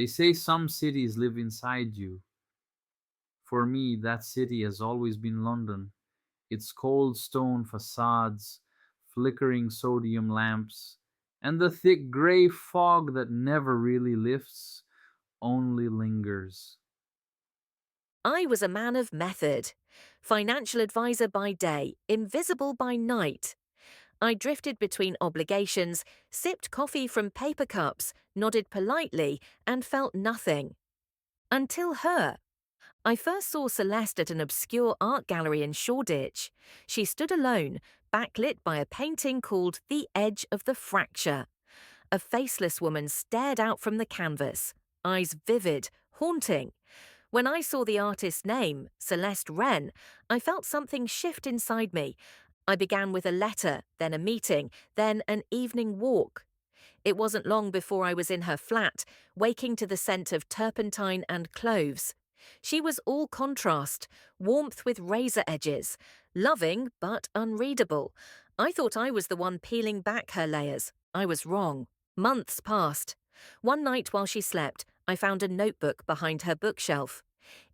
They say some cities live inside you. For me, that city has always been London. Its cold stone facades, flickering sodium lamps, and the thick grey fog that never really lifts, only lingers. I was a man of method. Financial advisor by day, invisible by night. I drifted between obligations, sipped coffee from paper cups, nodded politely, and felt nothing. Until her. I first saw Celeste at an obscure art gallery in Shoreditch. She stood alone, backlit by a painting called The Edge of the Fracture. A faceless woman stared out from the canvas, eyes vivid, haunting. When I saw the artist's name, Celeste Wren, I felt something shift inside me. I began with a letter, then a meeting, then an evening walk. It wasn't long before I was in her flat, waking to the scent of turpentine and cloves. She was all contrast, warmth with razor edges, loving but unreadable. I thought I was the one peeling back her layers. I was wrong. Months passed. One night while she slept, I found a notebook behind her bookshelf.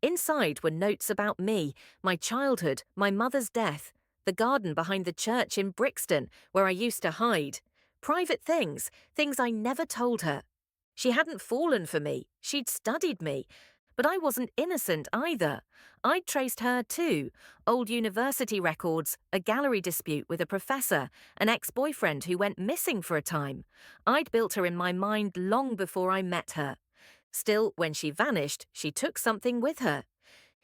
Inside were notes about me, my childhood, my mother's death, the garden behind the church in Brixton, where I used to hide. Private things, things I never told her. She hadn't fallen for me, she'd studied me. But I wasn't innocent either. I'd traced her too. Old university records, a gallery dispute with a professor, an ex-boyfriend who went missing for a time. I'd built her in my mind long before I met her. Still, when she vanished, she took something with her.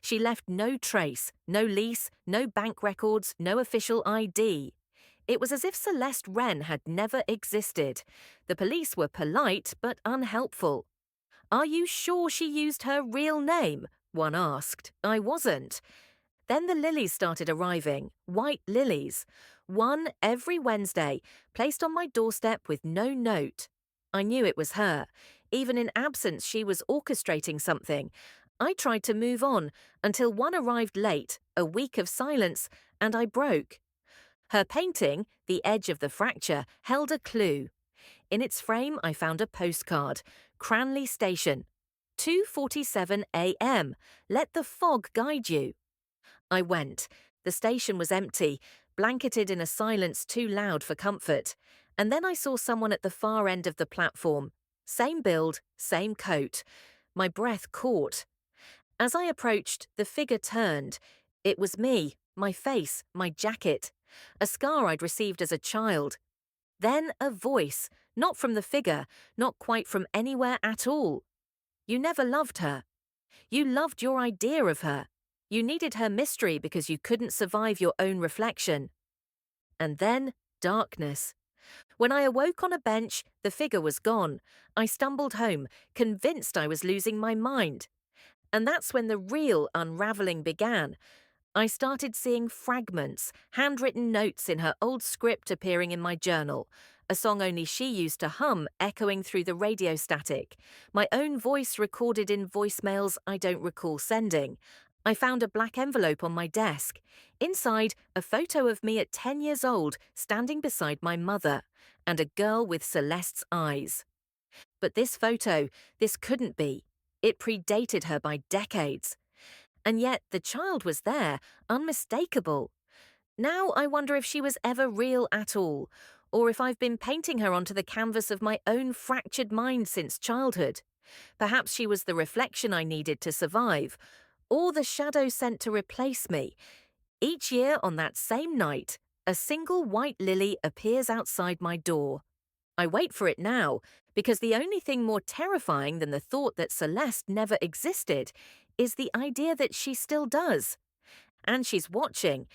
She left no trace, no lease, no bank records, no official ID. It was as if Celeste Wren had never existed. The police were polite but unhelpful. "Are you sure she used her real name?" one asked. I wasn't. Then the lilies started arriving, white lilies. One every Wednesday, placed on my doorstep with no note. I knew it was her. Even in absence, she was orchestrating something. I tried to move on, until one arrived late, a week of silence, and I broke. Her painting, The Edge of the Fracture, held a clue. In its frame I found a postcard. Cranley Station. 2:47 a.m. Let the fog guide you. I went. The station was empty, blanketed in a silence too loud for comfort. And then I saw someone at the far end of the platform. Same build, same coat. My breath caught. As I approached, the figure turned. It was me, my face, my jacket. A scar I'd received as a child. Then a voice, not from the figure, not quite from anywhere at all. "You never loved her. You loved your idea of her. You needed her mystery because you couldn't survive your own reflection." And then darkness. When I awoke on a bench, the figure was gone. I stumbled home, convinced I was losing my mind. And that's when the real unraveling began. I started seeing fragments, handwritten notes in her old script appearing in my journal, a song only she used to hum echoing through the radio static, my own voice recorded in voicemails I don't recall sending. I found a black envelope on my desk. Inside, a photo of me at 10 years old, standing beside my mother, and a girl with Celeste's eyes. But this photo, this couldn't be. It predated her by decades. And yet the child was there, unmistakable. Now I wonder if she was ever real at all, or if I've been painting her onto the canvas of my own fractured mind since childhood. Perhaps she was the reflection I needed to survive, or the shadow sent to replace me. Each year on that same night, a single white lily appears outside my door. I wait for it now, because the only thing more terrifying than the thought that Celeste never existed is the idea that she still does. And she's watching,